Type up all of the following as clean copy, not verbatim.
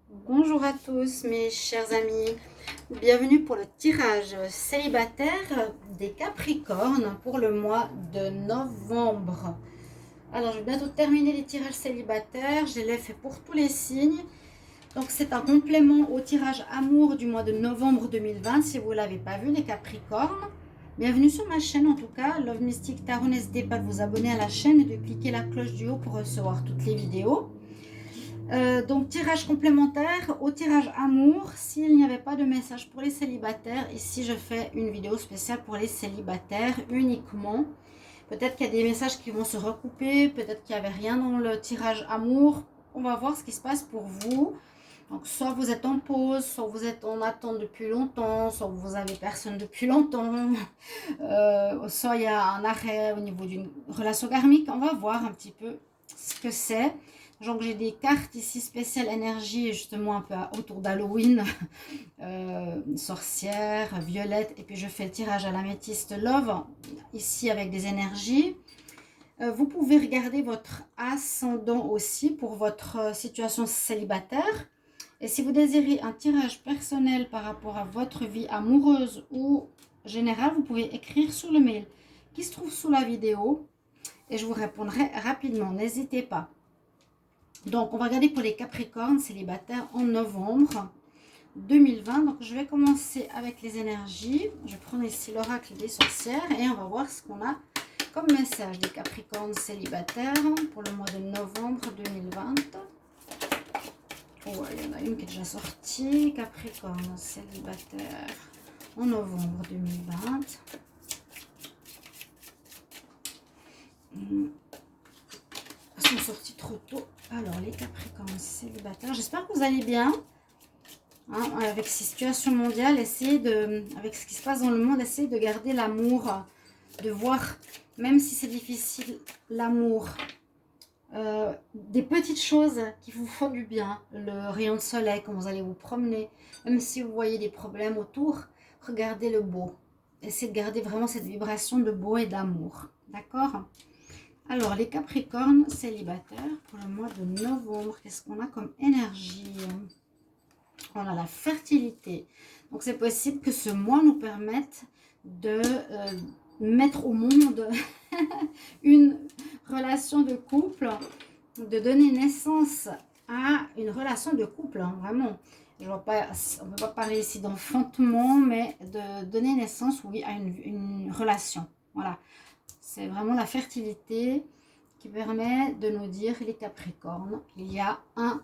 Bonjour à tous mes chers amis, bienvenue pour le tirage célibataire des Capricornes pour le mois de novembre. Alors je vais bientôt terminer les tirages célibataires, je l'ai fait pour tous les signes. Donc c'est un complément au tirage amour du mois de novembre 2020 si vous ne l'avez pas vu les Capricornes. Bienvenue sur ma chaîne en tout cas, Love Mystic Tarot, n'hésitez pas à vous abonner à la chaîne et de cliquer la cloche du haut pour recevoir toutes les vidéos. Donc tirage complémentaire au tirage amour s'il n'y avait pas de message pour les célibataires. Ici je fais une vidéo spéciale pour les célibataires uniquement. Peut-être qu'il y a des messages qui vont se recouper, peut-être qu'il n'y avait rien dans le tirage amour. On va voir ce qui se passe pour vous. Donc soit vous êtes en pause, soit vous êtes en attente depuis longtemps, soit vous avez personne depuis longtemps, soit il y a un arrêt au niveau d'une relation karmique. On va voir un petit peu ce que c'est. Donc j'ai des cartes ici spéciales énergie, justement un peu autour d'Halloween, sorcière, violette, et puis je fais le tirage à l'améthyste love, ici avec des énergies. Vous pouvez regarder votre ascendant aussi pour votre situation célibataire. Et si vous désirez un tirage personnel par rapport à votre vie amoureuse ou générale, vous pouvez écrire sur le mail qui se trouve sous la vidéo et je vous répondrai rapidement, n'hésitez pas. Donc, on va regarder pour les Capricornes célibataires en novembre 2020. Donc, je vais commencer avec les énergies. Je vais prendre ici l'oracle des sorcières et on va voir ce qu'on a comme message des Capricornes célibataires pour le mois de novembre 2020. Oh, il y en a une qui est déjà sortie. Capricorne célibataire en novembre 2020. Ils sont sortis trop tôt. Alors, les Capricornes célibataires, j'espère que vous allez bien. Hein, avec ces situations mondiales, essayez de, avec ce qui se passe dans le monde, essayez de garder l'amour, de voir, même si c'est difficile, l'amour. Des petites choses qui vous font du bien. Le rayon de soleil, quand vous allez vous promener. Même si vous voyez des problèmes autour, regardez le beau. Essayez de garder vraiment cette vibration de beau et d'amour. D'accord ? Alors, les Capricornes célibataires pour le mois de novembre, qu'est-ce qu'on a comme énergie? On a la fertilité. Donc, c'est possible que ce mois nous permette de mettre au monde une relation de couple, de donner naissance à une relation de couple, hein, vraiment. Je vois pas, on ne peut pas parler ici d'enfantement, mais de donner naissance, oui, à une relation. Voilà. C'est vraiment la fertilité qui permet de nous dire, les Capricornes, il y a un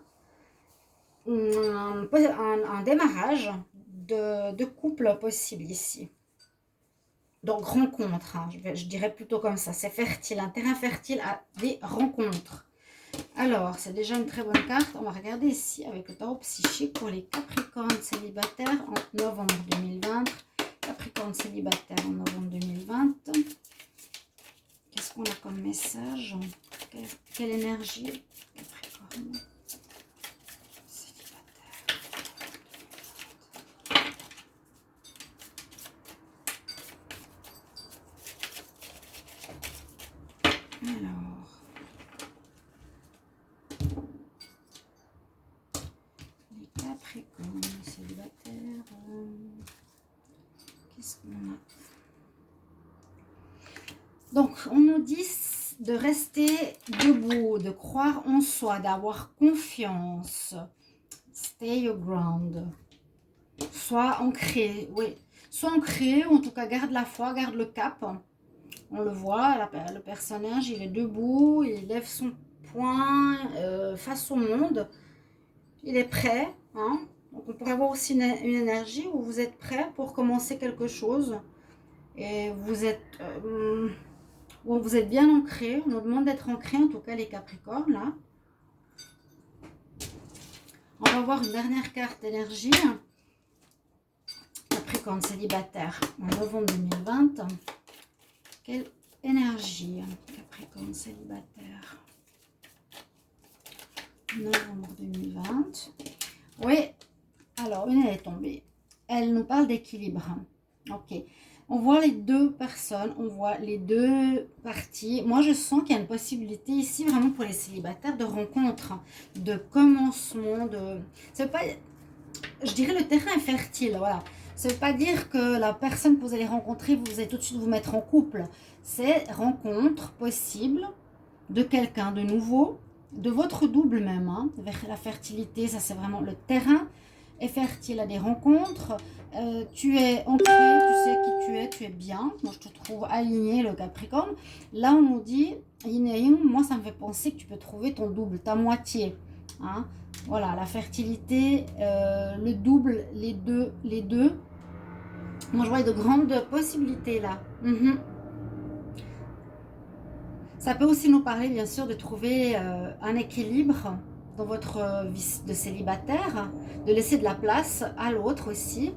démarrage de couple possible ici. Donc rencontre, hein, je dirais plutôt comme ça, c'est fertile, un terrain fertile à des rencontres. Alors, c'est déjà une très bonne carte. On va regarder ici avec le tarot psychique pour les Capricornes célibataires en novembre 2020. Capricorne célibataire en novembre 2020. Qu'est-ce qu'on a comme message? Quelle énergie? Capricorne célibataire. Alors, les Capricornes célibataires. Qu'est-ce qu'on a? Donc, on nous dit de rester debout, de croire en soi, d'avoir confiance. Stay your ground. Sois ancré, oui. Sois ancré, ou en tout cas, garde la foi, garde le cap. On le voit, le personnage, il est debout, il lève son poing face au monde. Il est prêt. Hein? Donc, on pourrait avoir aussi une énergie où vous êtes prêt pour commencer quelque chose. Et vous êtes... Bon, vous êtes bien ancré. On nous demande d'être ancré, en tout cas les Capricornes, là. On va voir une dernière carte d'énergie. Capricorne célibataire en novembre 2020. Quelle énergie, Capricorne célibataire. Novembre 2020. Oui, alors une elle est tombée. Elle nous parle d'équilibre. Ok. On voit les deux personnes, on voit les deux parties. Moi, je sens qu'il y a une possibilité ici, vraiment pour les célibataires, de rencontre, de commencement, de... Ça veut pas... Je dirais le terrain est fertile, voilà. Ça ne veut pas dire que la personne que vous allez rencontrer, vous allez tout de suite vous mettre en couple. C'est rencontre possible de quelqu'un de nouveau, de votre double même, hein, vers la fertilité. Ça, c'est vraiment le terrain est fertile à des rencontres. Tu es ancré, tu sais qui tu es bien. Moi, je te trouve aligné, le Capricorne. Là, on nous dit, yin et yang, moi, ça me fait penser que tu peux trouver ton double, ta moitié. Hein. Voilà, la fertilité, le double, les deux. Moi, je vois de grandes possibilités là. Ça peut aussi nous parler, bien sûr, de trouver un équilibre dans votre vie de célibataire, de laisser de la place à l'autre aussi.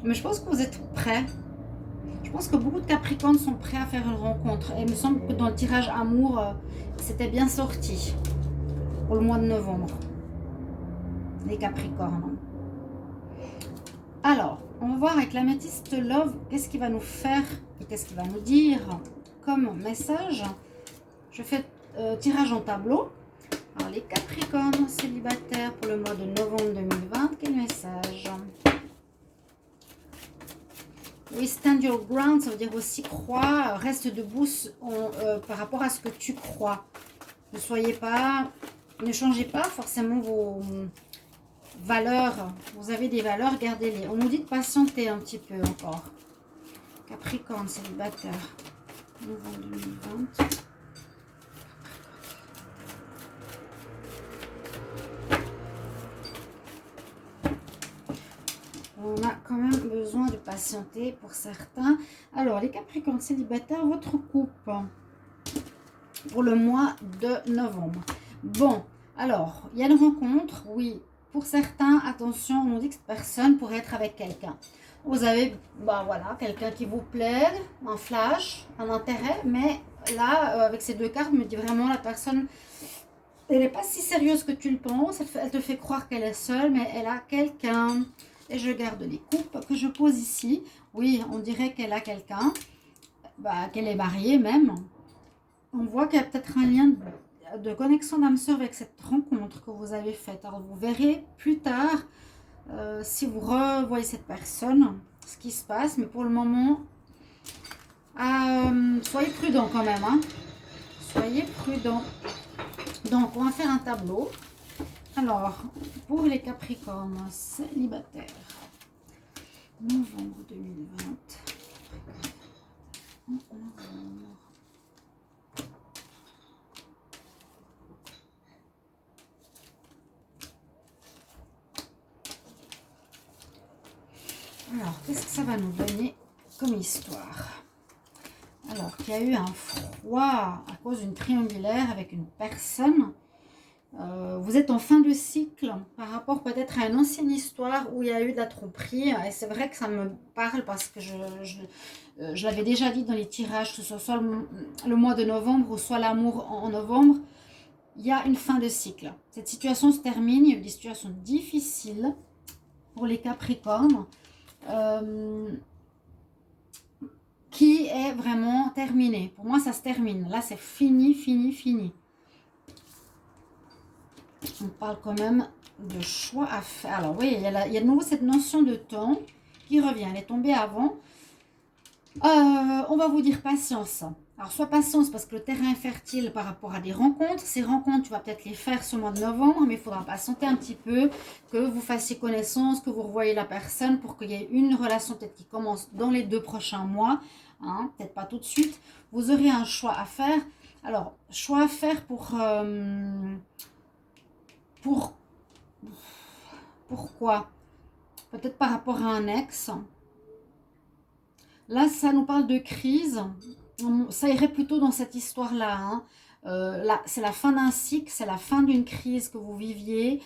Mais je pense que vous êtes prêts. Je pense que beaucoup de Capricornes sont prêts à faire une rencontre. Et il me semble que dans le tirage amour, c'était bien sorti pour le mois de novembre. Les Capricornes. Alors, on va voir avec l'améthyste Love, qu'est-ce qu'il va nous faire et qu'est-ce qu'il va nous dire comme message. Je fais tirage en tableau. Alors, les Capricornes célibataires pour le mois de novembre 2020, quel message? Oui, stand your ground, ça veut dire aussi croire, reste debout par rapport à ce que tu crois. Ne soyez pas, ne changez pas forcément vos valeurs. Vous avez des valeurs, gardez-les. On nous dit de patienter un petit peu encore. Capricorne célibataire, novembre 2020. On a quand même besoin de patienter pour certains. Alors, les Capricornes célibataires, votre couple pour le mois de novembre. Bon, alors, il y a une rencontre, oui. Pour certains, attention, on nous dit que cette personne pourrait être avec quelqu'un. Vous avez, bah voilà, quelqu'un qui vous plaît, un flash, un intérêt, mais là, avec ces deux cartes, me dit vraiment la personne, elle n'est pas si sérieuse que tu le penses, elle te fait croire qu'elle est seule, mais elle a quelqu'un. Et je garde les coupes que je pose ici. Oui, on dirait qu'elle a quelqu'un, bah, qu'elle est mariée même. On voit qu'il y a peut-être un lien de connexion d'âme sœur avec cette rencontre que vous avez faite. Alors, vous verrez plus tard, si vous revoyez cette personne, ce qui se passe. Mais pour le moment, soyez prudents quand même. Hein. Soyez prudents. Donc, on va faire un tableau. Alors, pour les Capricornes célibataires, novembre 2020. Alors, qu'est-ce que ça va nous donner comme histoire? Alors, qu'il y a eu un froid à cause d'une triangulaire avec une personne. Vous êtes en fin de cycle par rapport peut-être à une ancienne histoire où il y a eu de la tromperie. Et c'est vrai que ça me parle parce que je l'avais déjà dit dans les tirages, que ce soit le mois de novembre ou soit l'amour en novembre. Il y a une fin de cycle. Cette situation se termine. Il y a eu des situations difficiles pour les Capricornes. Qui est vraiment terminée. Pour moi, ça se termine. Là, c'est fini, fini, fini. On parle quand même de choix à faire. Alors oui, il y a de nouveau cette notion de temps qui revient. Elle est tombée avant. On va vous dire patience. Alors soit patience parce que le terrain est fertile par rapport à des rencontres. Ces rencontres, tu vas peut-être les faire ce mois de novembre, mais il faudra patienter un petit peu, que vous fassiez connaissance, que vous revoyez la personne pour qu'il y ait une relation peut-être qui commence dans les 2 prochains mois. Hein, peut-être pas tout de suite. Vous aurez un choix à faire. Alors, choix à faire pourquoi? Peut-être par rapport à un ex. Là, ça nous parle de crise. Ça irait plutôt dans cette histoire-là. Hein. Là, c'est la fin d'un cycle, c'est la fin d'une crise que vous viviez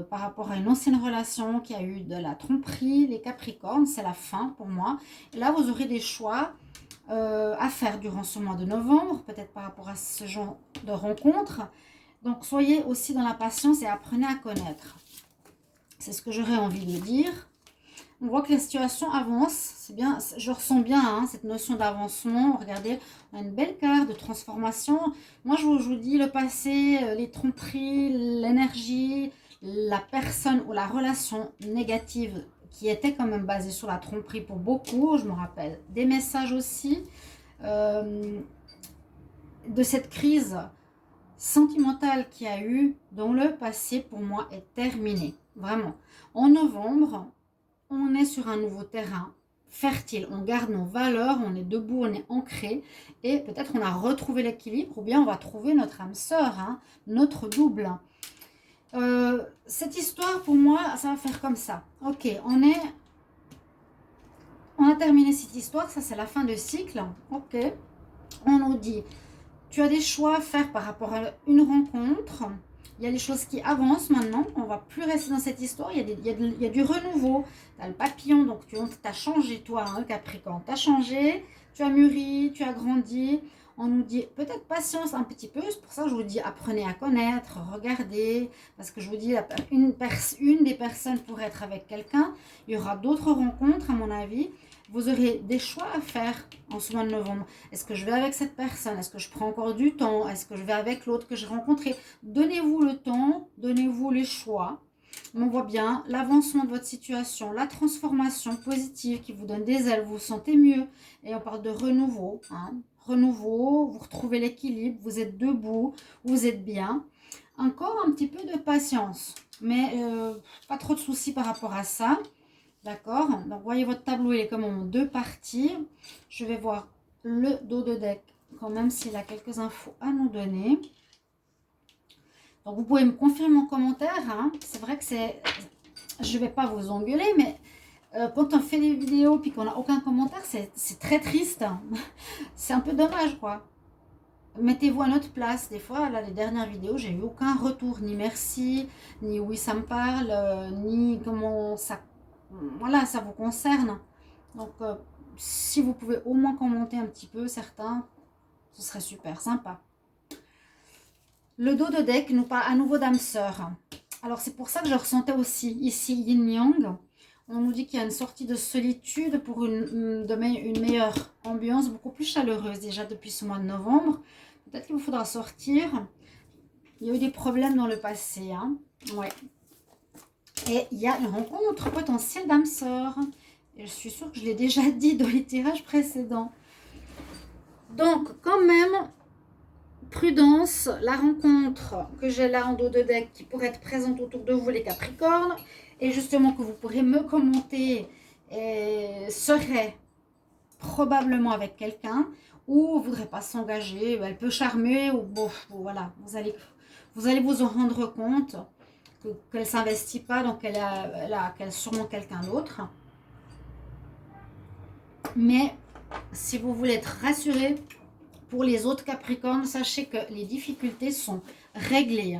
par rapport à une ancienne relation qui a eu de la tromperie, les Capricornes. C'est la fin pour moi. Et là, vous aurez des choix à faire durant ce mois de novembre, peut-être par rapport à ce genre de rencontre. Donc, soyez aussi dans la patience et apprenez à connaître. C'est ce que j'aurais envie de dire. On voit que la situation avance. C'est bien, je ressens bien hein, cette notion d'avancement. Regardez, on a une belle carte de transformation. Moi, je vous dis le passé, les tromperies, l'énergie, la personne ou la relation négative qui était quand même basée sur la tromperie pour beaucoup. Je me rappelle des messages aussi de cette crise sentimentale qu'il y a eu dans le passé, pour moi, est terminée. Vraiment. En novembre, on est sur un nouveau terrain fertile. On garde nos valeurs, on est debout, on est ancré. Et peut-être on a retrouvé l'équilibre ou bien on va trouver notre âme sœur, hein, notre double. Cette histoire, pour moi, ça va faire comme ça. Ok, on a terminé cette histoire. Ça, c'est la fin de cycle. Ok. On nous dit... Tu as des choix à faire par rapport à une rencontre. Il y a des choses qui avancent maintenant. On ne va plus rester dans cette histoire. Il y a du renouveau. Tu as le papillon, donc tu as changé toi, hein, Capricorne. Tu as changé, tu as mûri, tu as grandi. On nous dit peut-être patience un petit peu. C'est pour ça que je vous dis apprenez à connaître, regardez. Parce que je vous dis une des personnes pourrait être avec quelqu'un. Il y aura d'autres rencontres à mon avis. Vous aurez des choix à faire en ce mois de novembre. Est-ce que je vais avec cette personne? Est-ce que je prends encore du temps? Est-ce que je vais avec l'autre que j'ai rencontré? Donnez-vous le temps, donnez-vous les choix. On voit bien l'avancement de votre situation, la transformation positive qui vous donne des ailes, vous vous sentez mieux. Et on parle de renouveau. Hein. Renouveau, vous retrouvez l'équilibre, vous êtes debout, vous êtes bien. Encore un petit peu de patience, mais pas trop de soucis par rapport à ça. D'accord, donc voyez votre tableau, il est comme en deux parties. Je vais voir le dos de deck quand même s'il a quelques infos à nous donner. Donc vous pouvez me confirmer en commentaire. Hein. C'est vrai que je ne vais pas vous engueuler, mais quand on fait des vidéos puis qu'on n'a aucun commentaire, c'est très triste. C'est un peu dommage quoi. Mettez-vous à notre place. Des fois, là, les dernières vidéos, j'ai eu aucun retour, ni merci, ni oui ça me parle, ni comment ça... Voilà, ça vous concerne. Donc, si vous pouvez au moins commenter un petit peu, certains, ce serait super sympa. Le dos de deck nous parle à nouveau d'âme sœur. Alors, c'est pour ça que je ressentais aussi ici yin-yang. On nous dit qu'il y a une sortie de solitude pour une meilleure ambiance, beaucoup plus chaleureuse déjà depuis ce mois de novembre. Peut-être qu'il vous faudra sortir. Il y a eu des problèmes dans le passé. Hein. Ouais. Et il y a une rencontre potentielle d'âme sœur. Et je suis sûre que je l'ai déjà dit dans les tirages précédents. Donc, quand même, prudence, la rencontre que j'ai là en dos de deck qui pourrait être présente autour de vous, les Capricornes, et justement que vous pourrez me commenter, serait probablement avec quelqu'un ou ne voudrait pas s'engager, elle peut charmer, ou bon, voilà, vous allez vous en rendre compte. Qu'elle ne s'investit pas, donc qu'elle a sûrement quelqu'un d'autre. Mais si vous voulez être rassuré, pour les autres Capricornes, sachez que les difficultés sont réglées.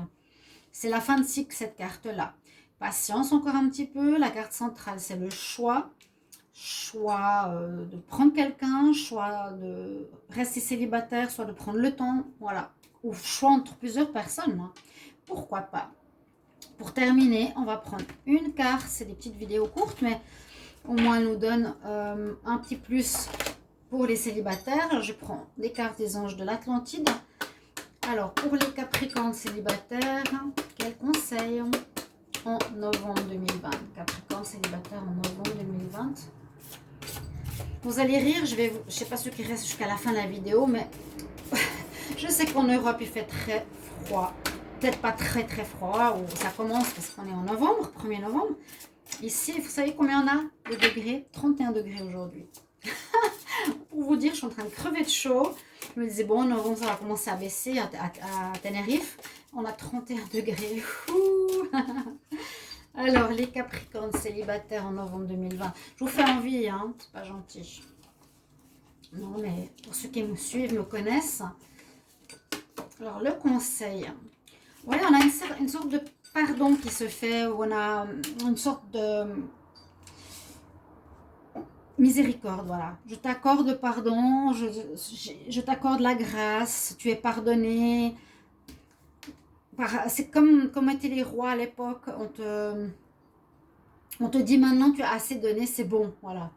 C'est la fin de cycle, cette carte-là. Patience encore un petit peu. La carte centrale, c'est le choix. Choix de prendre quelqu'un, choix de rester célibataire, soit de prendre le temps, voilà. Ou choix entre plusieurs personnes. Hein. Pourquoi pas? Pour terminer, on va prendre une carte. C'est des petites vidéos courtes, mais au moins elle nous donne un petit plus pour les célibataires. Alors, je prends des cartes des anges de l'Atlantide. Alors, pour les Capricornes célibataires, quels conseils en novembre 2020? Capricorne célibataire en novembre 2020. Vous allez rire, je sais pas ceux qui restent jusqu'à la fin de la vidéo, mais je sais qu'en Europe, il fait très froid. Peut-être pas très très froid, ou ça commence parce qu'on est en novembre, 1er novembre. Ici, vous savez combien on a de degrés? 31 degrés aujourd'hui. Pour vous dire, je suis en train de crever de chaud. Je me disais, bon, en novembre, ça va commencer à baisser à Tenerife. On a 31 degrés. Alors, les Capricornes célibataires en novembre 2020. Je vous fais envie, hein, c'est pas gentil. Non, mais pour ceux qui me suivent, me connaissent. Alors, le conseil... Oui, on a une sorte de pardon qui se fait, où on a une sorte de miséricorde, voilà. Je t'accorde pardon, je t'accorde la grâce, tu es pardonné. C'est comme étaient les rois à l'époque, On te dit maintenant tu as assez donné, c'est bon, voilà.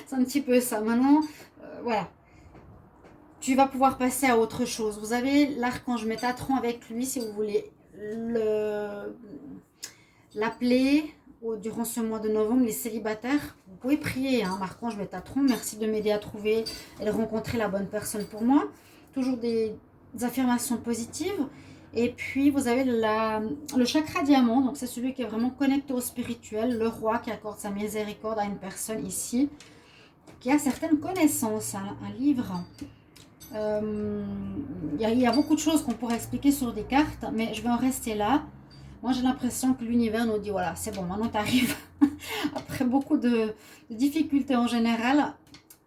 C'est un petit peu ça. Maintenant, voilà. Tu vas pouvoir passer à autre chose. Vous avez l'archange Métatron avec lui si vous voulez l'appeler durant ce mois de novembre, les célibataires. Vous pouvez prier, hein, l'archange Métatron. Merci de m'aider à trouver et de rencontrer la bonne personne pour moi. Toujours des affirmations positives. Et puis, vous avez le chakra diamant. Donc, c'est celui qui est vraiment connecté au spirituel. Le roi qui accorde sa miséricorde à une personne ici, qui a certaines connaissances, un livre. Il y a beaucoup de choses qu'on pourrait expliquer sur des cartes, mais je vais en rester là. Moi, j'ai l'impression que l'univers nous dit, voilà, c'est bon, maintenant tu arrives, après beaucoup de difficultés en général,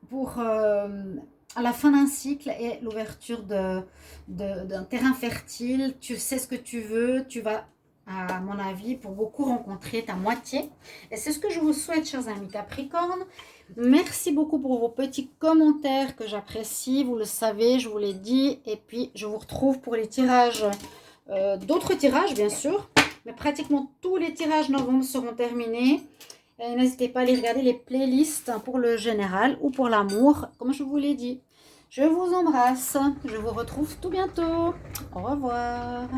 pour à la fin d'un cycle et l'ouverture d'un terrain fertile. Tu sais ce que tu veux, tu vas, à mon avis, pour beaucoup rencontrer ta moitié. Et c'est ce que je vous souhaite, chers amis Capricorne. Merci beaucoup pour vos petits commentaires que j'apprécie, vous le savez, je vous l'ai dit. Et puis, je vous retrouve pour les tirages, d'autres tirages, bien sûr. Mais pratiquement tous les tirages novembre seront terminés. N'hésitez pas à aller regarder les playlists pour le général ou pour l'amour, comme je vous l'ai dit. Je vous embrasse. Je vous retrouve tout bientôt. Au revoir.